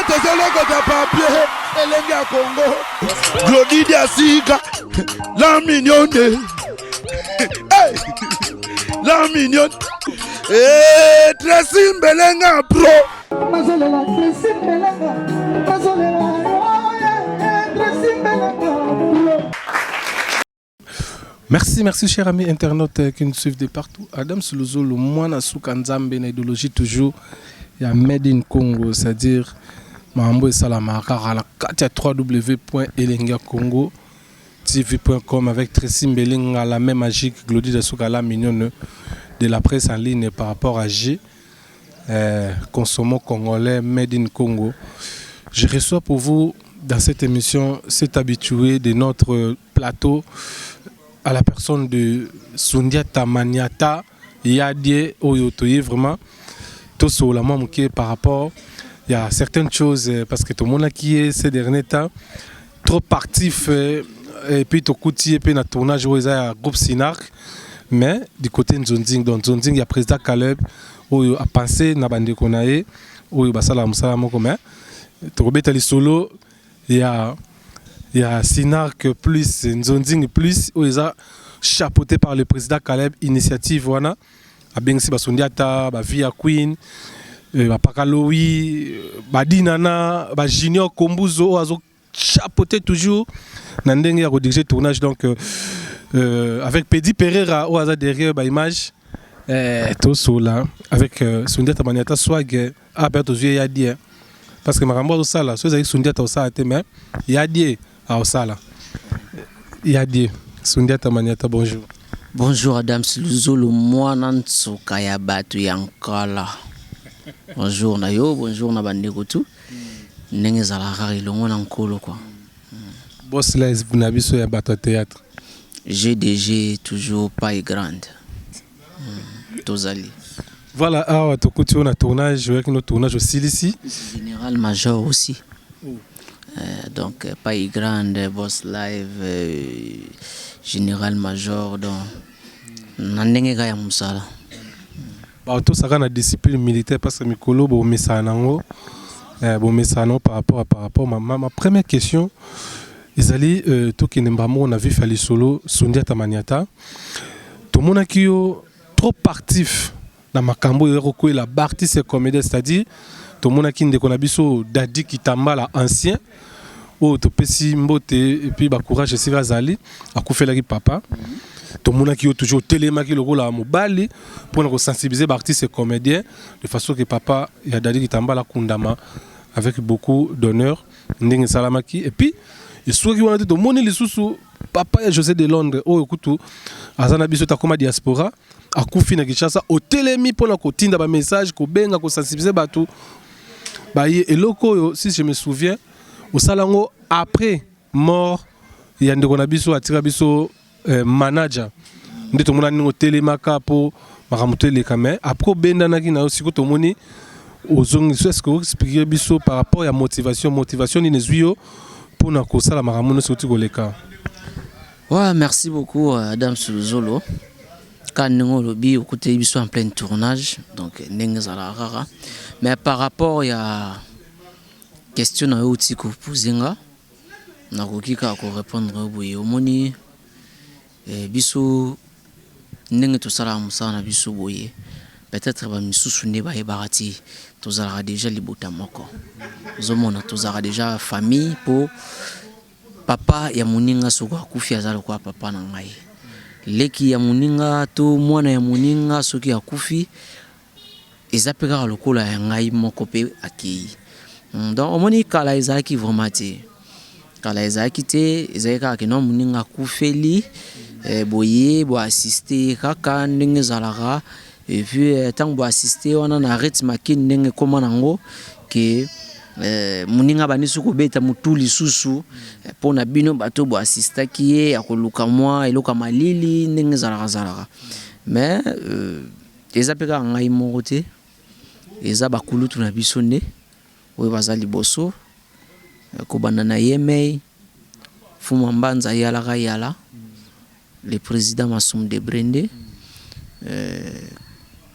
de papier, et à Congo. Glody Diasika, la mignonne. Hey, la mignonne. Eh, Tracy Mbelenga pro. Merci chers amis internautes qui nous suivent de partout. Adam Suluzo, le moine Soukanzambe, une idéologie toujours. Il y a Made in Congo, c'est-à-dire Mahambo et Salamaka à la www.elengacongo.tv.com avec Tracy Mbelenga, la même magique, Glody de Soukala, mignonne de la presse en ligne par rapport à G. Consommons congolais, Made in Congo. Je reçois pour vous dans cette émission cet habitué de notre plateau à la personne de Sundiata Maniata Yadie Oyotoye, vraiment tout sur la même par rapport il y a certaines choses parce que tout le monde qui est ces derniers temps trop actif et puis tout côté et puis na tournage où il y a groupe Sinark mais du côté Nzonzing donc Nzonzing il y a président Caleb où a pensé na bande konae où basala musala moko mais to beta li solo il y a Sinark plus Nzonzing plus où ils a chapeauté par le président Caleb initiative voilà a bien si Basundiata ba Via Queen ba Pakalowi ba Dinana ba Junior Kombuzo azo chapeauté toujours na ndenge ya rediriger tournage donc avec Pedi Pereira au hasard derrière ba image tout cela avec Sundiata Maniata swag Albert Ozuye ya dit parce que makambo au sala so avec Sundiata au sala mais ya dit au sala ya dit Sundiata Maniata bonjour. Bonjour Adam Suluzo, le moine Ntsoka ya batu yankala. Bonjour Nayo, bonjour Nabandekotu. Nenge zalaka ilongo na nkolo quoi. Boss là vous n'avez pas ya batu théâtre. GDG toujours pas grande. Tozali. Voilà, alors tu continues na tournage avec notre tournage aussi ici. Général Major aussi. Donc pas grande boss live Général Major dans Nandenge Gaya Moussala. Tout ça a discipline militaire parce que Mikolo bo mesanango par rapport ma première question ezali tout qui n'embamo on a vu Fali Solo Sundiata Maniata tout monde qui est trop actif dans makambo et la partie c'est comédie c'est-à-dire tout monde qui ndeko na biso Dadi Kitamba la ancien o to pesi mbote et puis ba courage Sira Zali akufela ki papa tout le monde qui est toujours télémarqué le rôle à Mobali pour nous sensibiliser les artistes et comédiens de façon que papa il a Dadi Kitamba la Kundama avec beaucoup d'honneur ndenge salamaki et puis il soit qui on a dit tout le monde les sous papa et José de Londres oh écoute azana biso ta comme diaspora akufi na Kinshasa au télémi pour la kotinda ba message ko benga ko sensibiliser bato ba et loko si je me souviens au Salango après mort il y a ndeko na biso atira biso manager ndito mona ningo telemaka po makamuto le kamé après benda na kina aussi ko tomoni ozongi est-ce que vous expliquer biso par rapport à motivation ni nezuyo pour na ko sala makamuno surtout ko leka. Ouais, merci beaucoup Adam Suluzolo. Quand nous lobi au côté biso en plein tournage donc ndenge zala rara mais par rapport à question na outi ko posinga na kokika ko répondre boye omoni biso ndenge to sala musana biso boye peut-être ba misusu ne ba ebarati to zala déjà libota moko zomona to zala déjà famille pour papa ya muninga soko akufi azala kwa papa na ngai leki ya muninga to mwana ya muninga soki akufi ezapeka lokola ya ngai moko pe akei donc omoni kala ezaki vraiment te kala ezaki te ezaka ke no muninga kufeli boye bo assister kaka ndenge zalaka et puis tant bo assister wana na rythme ki ndenge koma nango ke muninga banisu ko beta mutuli susu pona bino bato bo assister ki ye akoluka mwa eloka malili ndenge zalaka mais ezapeka ngai moko te eza bakulutu na biso nde oyo bazali boso ko banana yemei fuma mbanza yala le président Massoum de Brende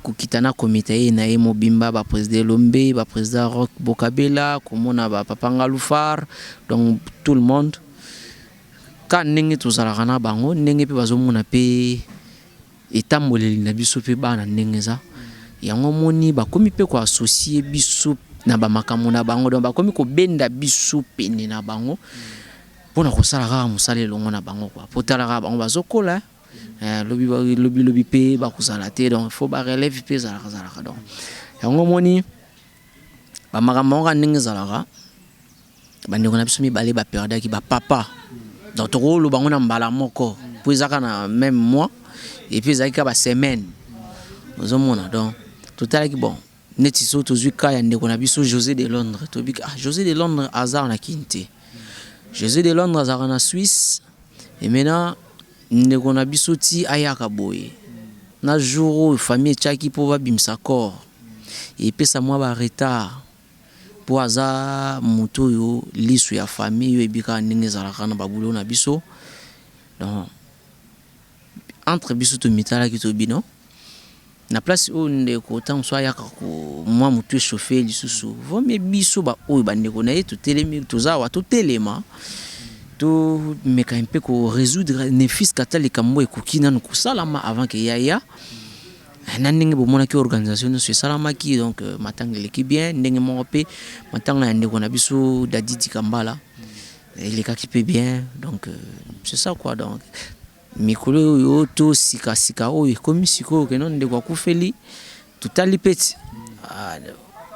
kokitana komite na ye mobimba ba président Lombe, ba président Rock Bokabela, komona ba Papa Ngaloufar, donc tout le monde. Quand ndenge tozalaka na bango, ndenge pe bazomona pe etamboleli na biso pe bana ndenge za. Yango moni bakomi pe ko associer biso na ba makambo na bango, donc bakomi ko benda biso pene na bango. Pona ko sala ka musale longo na bango quoi. Potala ka bango bazokola. Lobby pe ba kusala te, donc il faut ba relève pe zalaka donc. Yango moni ba makambo ka ndenge zalaka. Ba ndeko na biso mi balé ba perda ki ba papa. Donc to lo bango na mbala moko. Pour ezaka na même mois et puis ezaka ba semaine. Ozomona donc total ki bon. Neti so to zuka ya ndeko na biso José de Londres. To bi José de Londres hasard na kinte. José de Londres hasard na Suisse et maintenant ndeko na biso ti ayaka boye. Na jour famille tchaki po ba bimsa corps. Et puis ça moi ba retard. Po aza moto yo lisu ya famille yo ebika ndenge zalaka na babulo na biso. Donc entre biso to mitala ki to bino na place o ndeko tant so ayaka ko moi moto chauffeur lisusu vo me biso ba o ba ndeko na ye to telemi to za wa to telema to meka un peu ko résoudre ne fils katali kambo ekokina no kusalama avant que yaya na ndenge bomona ki organisation so salama ki donc matangele ki bien ndenge mo pe matanga ndeko na biso Dadidi Kambala il est qui peut bien donc c'est ça quoi donc mikolo yo to sika o comme siko que non ndeko akufeli tutali peti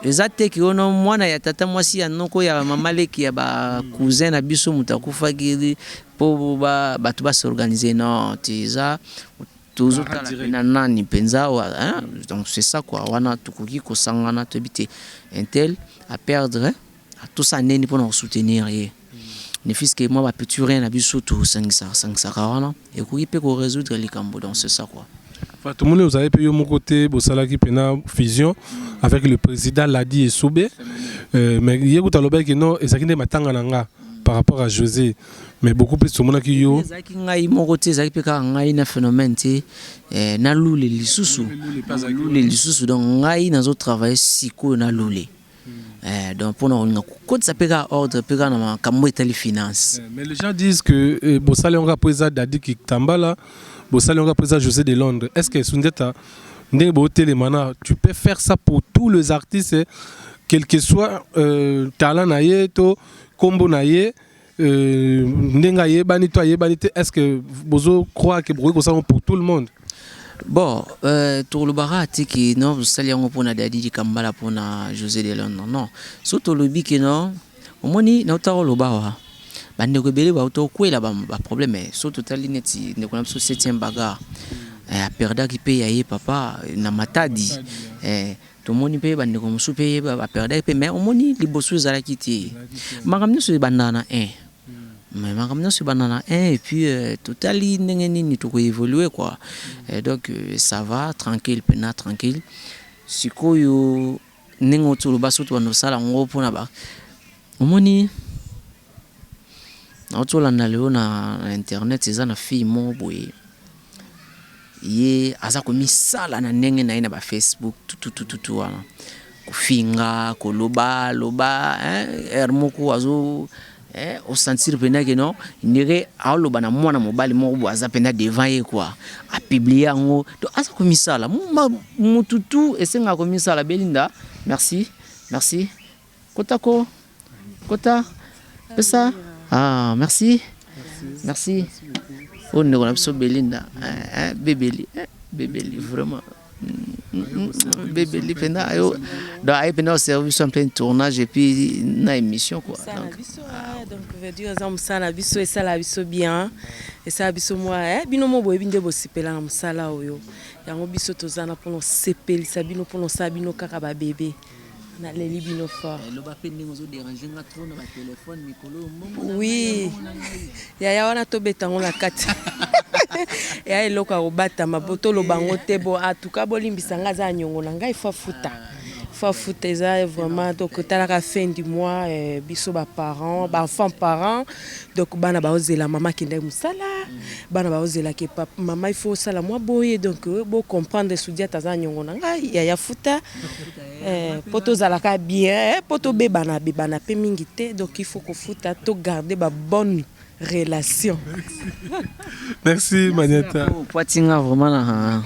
ezate ki ono mwana ya tata mwasi ya noko ya mamaleki ya ba cousin na biso mutakufa ki po ba batu ba s'organiser non tiza toujours na nani penza hein donc c'est ça quoi wana tukuki ko sangana to bité intel à perdre à tout ça neni pour nous soutenir et ne fils que moi ba petit rien na biso to 500 wana et ko ipe ko résoudre les cambo donc c'est ça quoi. Tout le monde vous avez payé mon côté pour ça qui pena fusion avec le président Ladi et Soubé mais il y a tout le que non et ça qui n'est matanga nanga par rapport à José mais beaucoup plus tout le monde qui yo ça qui ngai mon côté ça qui peut ngai na phénomène ti na lule lisusu donc ngai nazo travailler siko na lule donc pour nous quand ça peut ordre peut na kambo etali finance mais les gens disent que Bossale on a président Dadi Kitambala Bossale on a président José de Londres est-ce que Sundeta tu peux faire ça pour tous les artistes quel que soit talent naie to combo naie ndengaye banito aye banite est-ce que bozo croit que pour ça pour tout le monde bon tout le barati qui non Bossale on pour na Dadi Kambala pour na José de Londres non surtout le bi que non omoni na utaro lo bawa bande ko bele ba auto kwela ba problème surtout tali neti ne kona so 7e bagarre a perda ki pe yaye papa na matadi to moni pe bande ko musu pe ba perda pe mais omoni liboso zala kiti makamno so bandana mais makamno so bandana et puis totali ndenge nini to ko évoluer quoi et donc ça va tranquille pena tranquille sikoyo ningo to lo baso to no sala ngo pona ba omoni na leo na internet eza na fille mo boye ye aza ko misala na ndenge na ina ba Facebook tout wana kufinga koloba hermoko azo au sentir pena que non ndire aloba na mwana mobali mo bo aza pena devant ye quoi a publier ngo to aza ko misala mututu esenga ko misala Belinda merci kota pesa ah merci on ne connaît pas Belinda bébéli vraiment bébéli pena yo dans ay pena service en plein tournage et puis na émission quoi donc veut dire ça sala biso et sala biso bien et ça biso moi bino mo boye binde bosipela na musala oyo yango biso tozana pour no sepelisa bino pour no sabino kaka ba bébé na les libino fort le ba pe ndingo zo déranger nga trop na ba téléphone mikolo oui ya wana to betango na kati ya eloko obata maboto lo bango te bo atuka bolimbisa nga za nyongo na ngai fa futa faut foutre ça vraiment donc à la fin du mois biso ba parents ba enfants parents donc bana ba ozela maman qui ndai musala bana ba ozela ke papa maman il faut sala moi boye donc bo comprendre soudia taza nyongo na ngai ya futa poto zala ka bien poto bebana pe mingi te donc il faut ko futa to garder ba bonne relation. Merci Maniata. Poitinga vraiment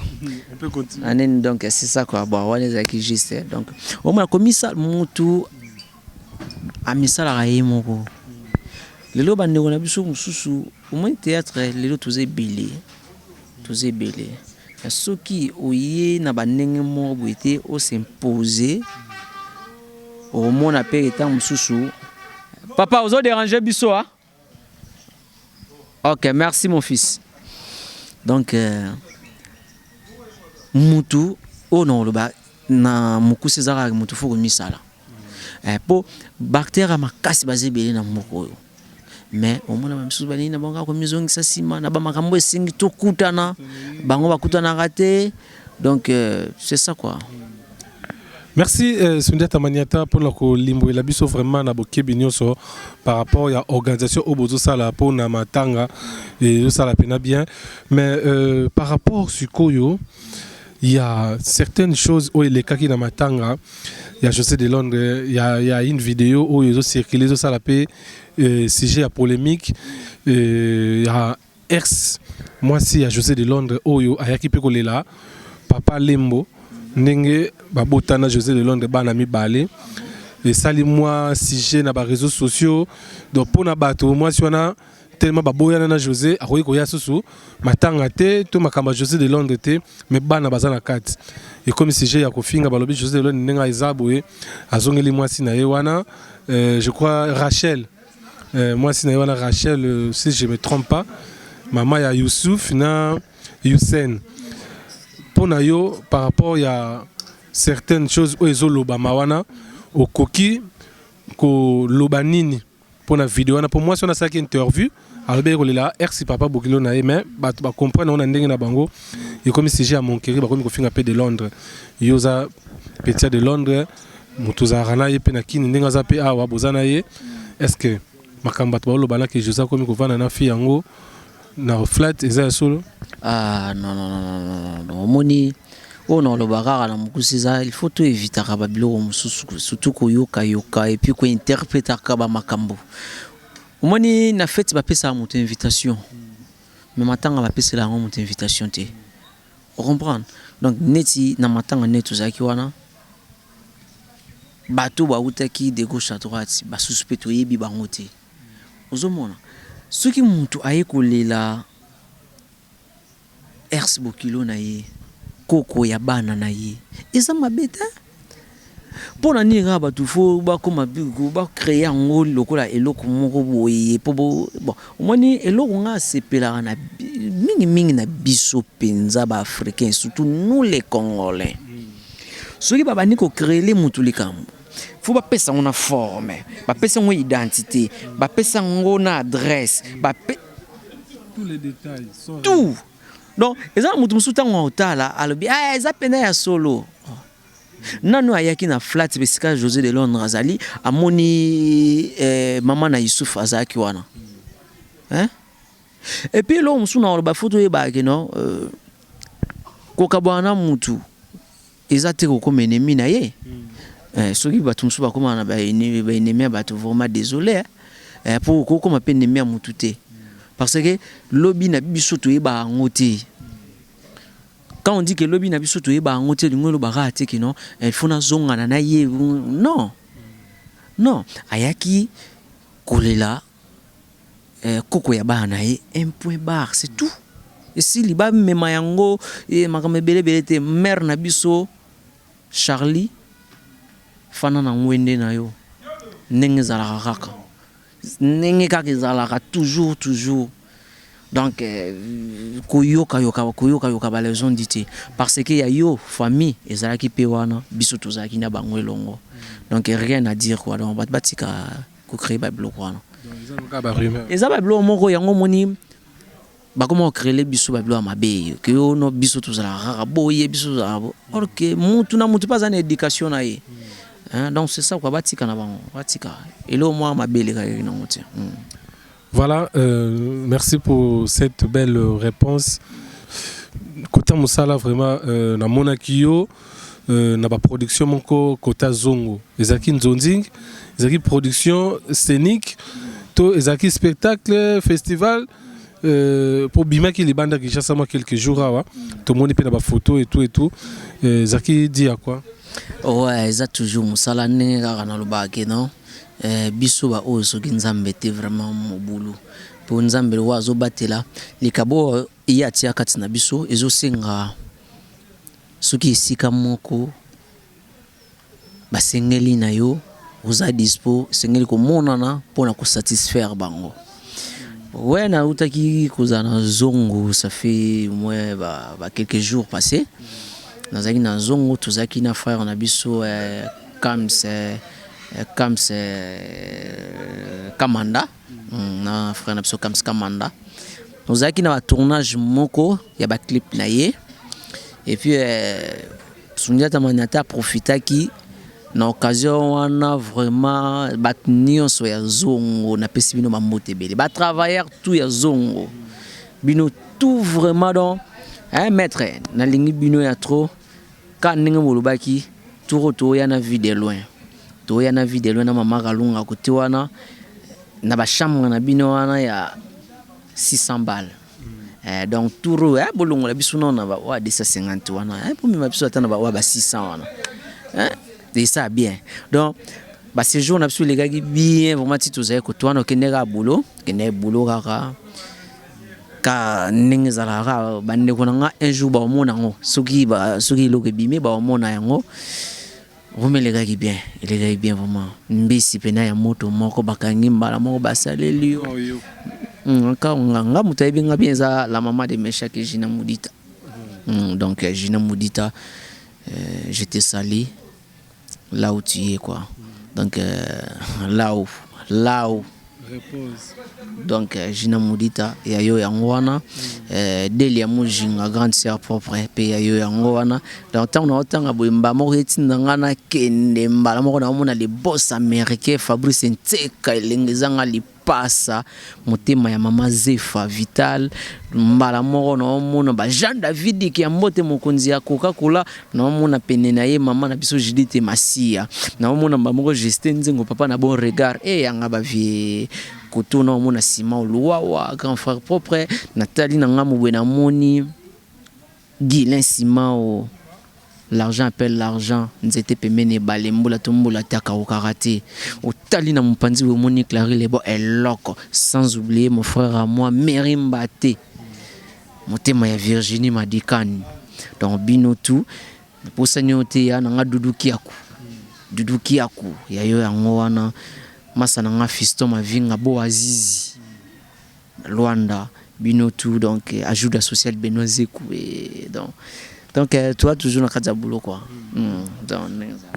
on peut continuer. Donc c'est ça quoi. Bon, on est qui juste donc au moins comme ça mutu amisala raimoko. Lelo bande on a biso mususu au moins théâtre lelo tozé belé. Ce qui oye na banenge mo boité au s'imposer au moins na père étant mususu. Papa, vous avez dérangé biso hein? Ok, merci mon fils. Donc, mutu, oh non, le bas, na muku César mutu faut remis ça là. Pour bactéries ma casse basée belé na muku. Mais au moins même sous bani na banga comme ils ont ça sima na ba makambo singi to kutana, bango ba kutana raté. Donc c'est ça quoi. Merci Sundiata Maniata pour le limbo et la biso vraiment na boké binyoso par rapport à l'organisation Obozo Sala pour na matanga et ça la peine bien mais par rapport sur Koyo il y a certaines choses où les cas qui na matanga il y a José de Londres il y a une vidéo où ils ont circulé ça la paix sujet à polémique il y a ex moi si il y a José de Londres où il y a qui peut coller là papa Lembo Nenge babotana José de Londres bana mi balé et sali moi sujet na ba réseaux sociaux donc pour na bato moi si on a tellement baboyana na José akoyi ko ya susu matanga te to makamba José de Londres te mais bana bazana kat et comme sujet ya ko finga balobi José de Londres nenga izabwe azongeli moi si na yewana je crois Rachel moi si na yewana Rachel si je me trompe pas maman ya Youssouf na Youssène Yo, par rapport à certaines choses où ils ont l'obamawana au coquille ko lobanini pour la vidéo pour moi si on a ça qui interview alors bien là merci papa bokilo na mais ba comprendre on a ndenge na bango et comme si j'ai à mon chéri ba comme ko finga pe de Londres yoza petit de Londres mutuza rana ye pe na kini ndenge za pe awa bozana ye est-ce que makamba to lobana que Josa comme ko vana na fi yango na flat eza solo. Ah non moni oh non le bagara na mukusiza il faut tout éviter ka babilo surtout ko yoka et puis ko interpréter ka ba makambo moni na fête ba pesa mon invitation mais matanga ba pesa la mon invitation te on comprend donc neti na matanga netu zaki wana bato ba utaki de gauche à droite ba suspecto yebi bango te ozomona soki muntu ayekolela ers bokilo na ye koko ya bana na ye eza mabeta pona ni nga batu fo ba koma bigo ba créer ngo lokola eloko moko boye po bon omoni eloko nga sepela na mingi na biso penza ba africains surtout nous les congolais soki baba niko créer les mutu likambo faut ba pesa ngona forme ba pesa ngo identité ba pesa ngo na adresse ba tous les détails sont tout donc eza mutu musuta ngo otala alobi eza pena ya solo nanu ayaki na flat besika José de Londres azali amoni maman na Youssouf azaki wana hein et puis lo musu na ba photo yeba ke non ko kabwana mutu eza te ko comme ennemi na ye soki batu musu ba koma na ba ennemi batu vraiment désolé pour ko comme pe ennemi mutu te parce que lobby na biso to yeba ngote. Quand on dit que lobby na biso to yeba ngote ngolo bara te que non il faut na zonga na ye non ayaki kolela koko ya bana ye un point barre c'est tout et si liba mema yango e makame belé te mère na biso Charlie fana na ngwende na yo ndenge zala kaka ndenge kaka zala toujours donc koyoka ba les gens dit parce que ya yo famille ezalaki pe wana biso tozalaki na bango elongo donc rien à dire quoi donc batika ko créer ba bloc wana eza ba bloc moko yango moni ba comment créer les biso ba bilo mabe que no biso to za rara boye biso za or que mutu na mutu pas en éducation na ye. Donc c'est ça quoi batika na bango batika et là moi mabele ka na mutu. Voilà, merci pour cette belle réponse. Kota Moussala vraiment na monakio na ba production moko kota zongo ezaki nzonzing ezaki production scénique to ezaki spectacle festival pour bima ki libanda ki chassa moi quelques jours awa to moni pe na ba photo et tout ezaki dit à quoi? Ouais, eza toujours Moussala ne ka na lobake non biso ba o so ki nzambe te vraiment mobulu pour nzambe wa zo batela likabo iya tia kati na biso ezo senga soki esika moko basengeli na yo oza dispo sengeli komonana mpona kosatisfaire bango. Ouais, na utaki kozana zongo ça fait moins quelques jours passés. Nazaki na zongo tozaki na frère na biso Kamanda na frère na biso Kamanda. Tozaki na tournage moko ya ba clip na ye. Et puis Sundiata Maniata profitaki na occasion wana vraiment batnion so ya zongo na pesi bino mamote bele ba travailleur tout ya zongo bino tout vraiment donc maître na lingi bino ya trop ka ninga molobaki tout ya na vie de loin na mama kalunga côté wana na ba chambre na bino wana ya 600 balles. Donc tout bolongo la biso non na ba wa 250 wana pour mi ma biso atana ba wa ba 600 wana c'est ça bien. Donc ba séjour na biso les gars bien vraiment tito za ko toana kenera boulot kaka ka ningi zala bande ko nga un jour ba mona ngo soki lo ke bimé ba mona yango vraiment les gars bien vraiment mbisi pena ya moto moko bakangi mbala moko basaleli nga mutayebi nga bien za la maman de Meshak et Gina Moudita. Donc Gina Moudita je te salue là où tu es quoi. Donc là où repose. Donc Gina Moudita ya yo yangwana Delia Mujinga grande sœur propre pe ya yo yangwana. Donc tant on otanga boyimba mo retinga ngana kende mbala mo na mona les boss américains Fabrice Nteka lengezanga passa motema ya mama Zefa Vital mbala moko na mona ba Jean David ki ambote mokonzi ya Coca-Cola na mona pene na ye mama na biso Judith Masia na mona mbamoko Justin Nzengo papa na bon regard yanga ba vie kotuna mona Sima Oluwa grand frère propre Nathalie na ngamu bwena moni Guilin Sima l'argent appelle l'argent nzete pemene balembola tombola taka au karaté au talina mpanzi we moni Clary lebo eloko sans oublier mon frère à moi Merimbate motema ya Virginie Madikani donc bino tout pour sanyote ya nga dudu kiaku ya yo yango wana masa nga fiston mavinga bo azizi Luanda bino tout donc ajout social Benoît Zekou et donc toi toujours dans le boulot quoi.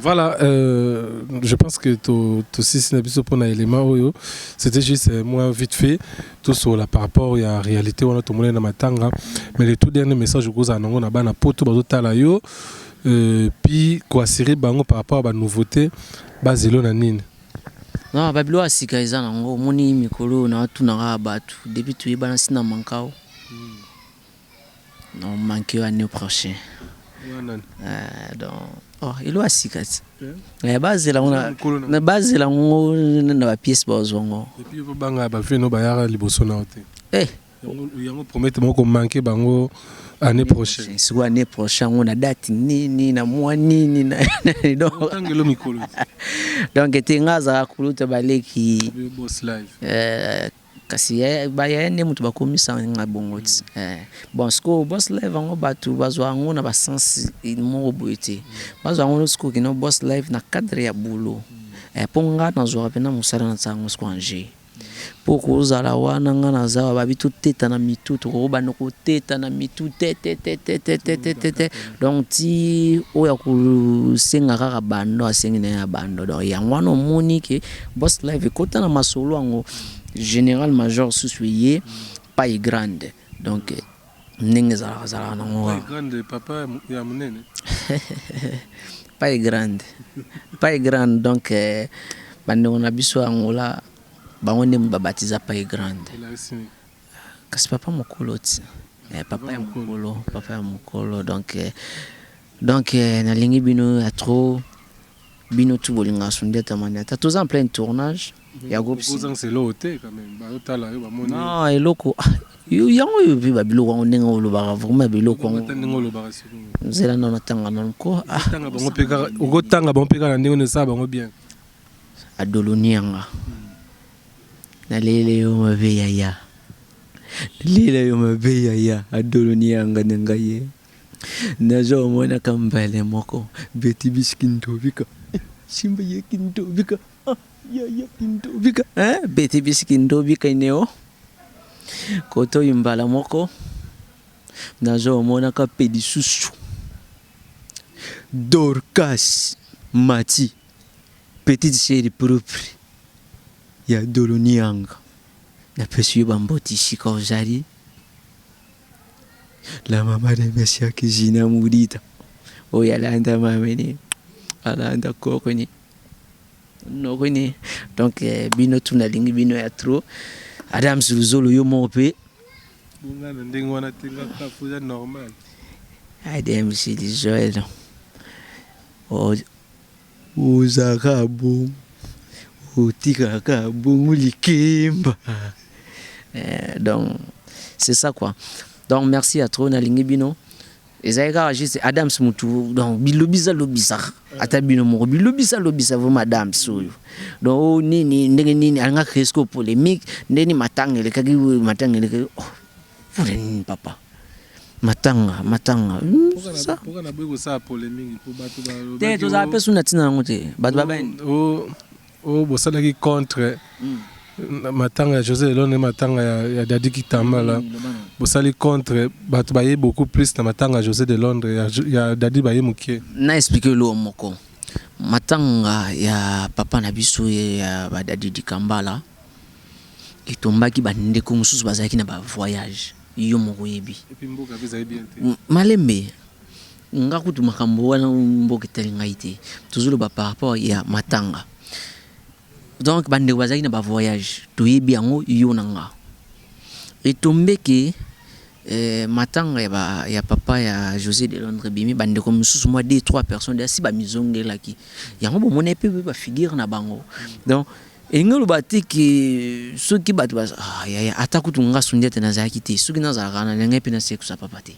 Voilà, je pense que tout si pour un élément c'était juste moi vite fait tout sur la par rapport à la réalité on a tout le monde dans matanga mais le tout dernier message que ça on a bana poto bazotala yo puis quoi série bango par rapport à la nouveauté bazelo na nini. Non babilo asika eza nango moni mikolo na tout na batu depuis tu yeba na sina mankao. Non, manqué l'année prochaine. Donc, il doit s'y casser. La base là, on a la base là, on a la pièce bazongo. Et puis vous banga ba fait no bayara libosona ote. Yango promettre mo ko manquer bango année prochaine. C'est l'année prochaine on a date ni na mois ni na donc tangelo mikolo. Donc tengaza kuluta baleki boss live. Kasi ya ne mutu bakomisa nga bongo bon sko boss live ngo batu bazwa ngo na ba sens mo boyete bazwa ngo sko kino boss live na cadre ya boulot ponga na zo pena musala na tsango sko anje poko uzala wana nga na zawa babitu teta na mitu to ba no ko teta na mitu tete donc ti o ya ku senga ka bando asengina ya bando donc ya ngwana moni ke boss live kota na masolo ngo Général Major Sousouye paille grande donc ndenge ezalaka nango Pas grande papa ya monene. pas grande donc bandeko na biso yangola bango nde babatiza pas grande kasi papa mokolo ti papa ya mokolo donc nalingi bino ya trop bino tu bolinga Sundiata Maniata toza en plein tournage ya groupe c'est l'hôtel quand même ba otala yo ba moni non eloko yango yo bi babiloko ngo ndenge olobaka vraiment biloko ngo ndenge olobaka siku nzela nona tanga non ko tanga bango peka ogotanga bango peka na ndenge ne sa bango bien adolonianga na lele yo mabe yaya lele yo mabe yaya adolonianga nengaye nazo mona kambale moko beti biskindobika simba yekindobika ya kindobika beti biskindobika ineo koto imbala moko nazo mona ka pedi susu Dorcas Mati petite chérie propre ya dolonianga na pesu bamboti shika ozali la maman de Messia Kizina Moudita. Oh, yalanda mameni. Alanda kokoni. No koni. Donc bino tuna lingi bino ya trop. Adam Zuluzolo yo mope. Bunga ndenge wana tinga ka fuza normal. Adam c'est du Joël. Oh Uzakabo. Utika ka bungulikimba. Donc c'est ça quoi. Donc merci à trop nalingi bino ezaka juste Adam Smutu donc bilobisa lobisa ata bino mo bilobisa vous madame soyo donc nini ndenge nini anga kresko polémique ndeni matangele kaki matangele oh pour papa matanga ça pourquoi na bweko ça polémique pour batu ba te to za pesu na tina ngote batu ba ben oh bosala ki contre matanga José Delondre matanga ya Dadi Kitambala bosali contre batu baye beaucoup plus na matanga José Delondre ya Dadi baye mukie na expliquer lo moko matanga ya papa na biso ya Dadi Dikambala etombaki bande ko mususu bazaki na ba voyage yo moko yebi et puis mboka biza bien malembe nga kutu makambo wana mboka telinga ite toujours ba par rapport ya matanga. Donc bande bazaki na ba voyage to yebi yango yo nanga etombe ke matanga ya papa ya José Delondre bimi bande comme sous moi 2-3 personnes de si ba mizonge laki yango bo mona pe ba figure na bango donc engelo batiki soki batu bas ya atakutu nga Sundiata na zaki te soki na zaka na ngai pe na seku sa papa te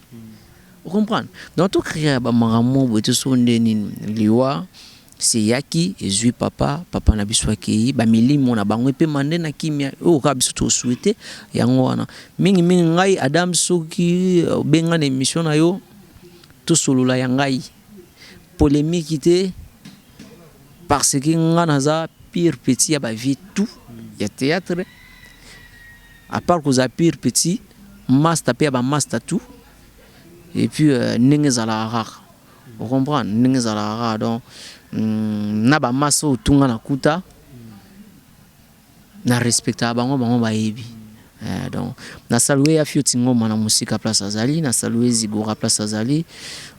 vous comprenez donc to créer ba maramo bo to sonde ni liwa c'est yaki ezui papa na biso akei ba milimo na bango pe mande na kimia o ka biso to souhaiter yango wana mingi ngai Adam soki benga na émission na yo to solola ya ngai polémique te parce que nga naza pire petit ya ba vie tout ya théâtre à part que za pire petit master pe ba master tout et puis ndenge zala rare vous comprenez ndenge zala rare donc na ba maso tunga na kuta na respecta bango ba yebi donc na saluer afioti ngoma na musika place azali na saluer Zigora place azali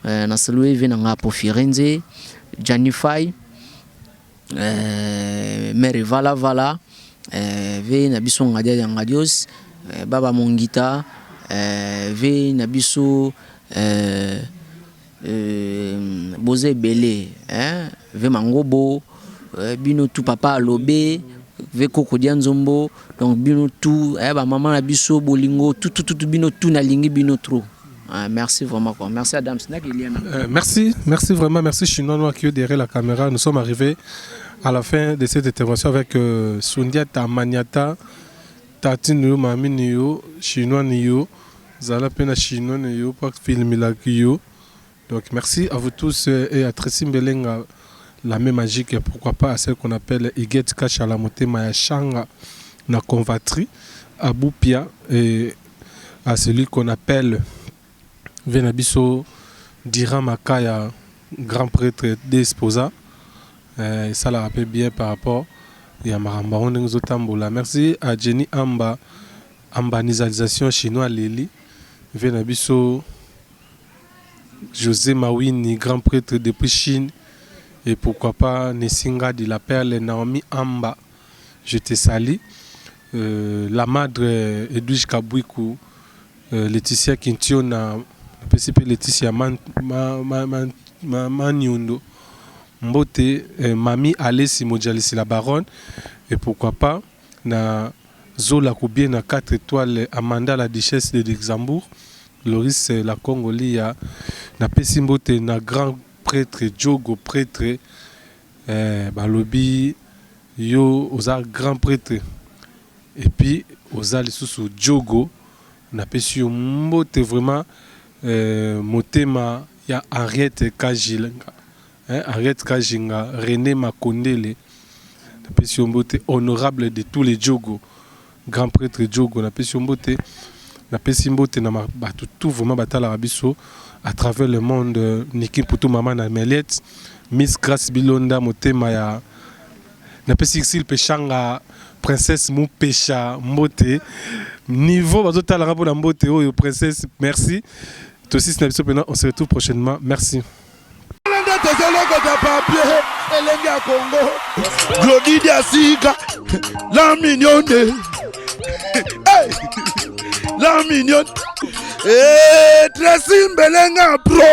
na saluer venanga po Firenze Janify mere vala ve na biso ngadia ngadios baba mongita ve na biso Bozé Belé, ve Mangobo, bino tout papa Alobé, ve Kokodian Zombo, donc bino tout, maman la biso bolingo, tout bino tout na lingi bino trop. Merci vraiment quoi. Merci Adam Snack merci vraiment, merci Chinois Noir qui est derrière la caméra. Nous sommes arrivés à la fin de cette intervention avec Sundiata Maniata, Tati Niyo, Mami Niyo, Chinois Niyo, Zala Pena Chinois Niyo, pour filmer la Kiyo. Donc merci à vous tous et à Tracy Mbelenga, la même magique et pourquoi pas à celle qu'on appelle Iget Kachalamote Mayashanga na Convatri, à Boupia et à celui qu'on appelle Venabiso Dira Makaya, grand prêtre d'Esposa. Et ça la rappelle bien par rapport à Marambaron Zotambola. Merci à Jenny Amba, ambanisation chinois Lili. Venabiso José Mawini, grand prêtre depuis Chine. Et pourquoi pas Nessinga de la Perle, Naomi Amba, je te salue. La madre Edwige Kabouikou, Laetitia Kintiona, Laetitia Maniundo, Mbote, Mami Alessi Modjalisi la Baronne. Et pourquoi pas na Zola Koubien na 4 étoiles, Amanda la Duchesse de Luxembourg, Loris la Congolia, na Pessimbote na grand prêtre Diogo prêtre, Balobi yo oza grand prêtre. Et puis oza les sous Diogo, na Pessi Mbote vraiment motema ya Henriette Kajinga, Henriette Kajinga, René Makondele. Mbote honorable de tous les Diogo, grand prêtre Diogo, na Mbote, na Mbote na tout vraiment batala rabiso à travers le monde. Niki Poutou Maman na Meliette, Miss Grace Bilonda motema ya na Pesixil Pechanga, princesse Moupecha Mbote, niveau bazotala rabo na Mbote oyo princesse, merci. Toi aussi on se retrouve prochainement, merci. Elenga Congo, Glodidi Asika, la mignonne, hey, la mignonne, Tracy Mbelenga pro.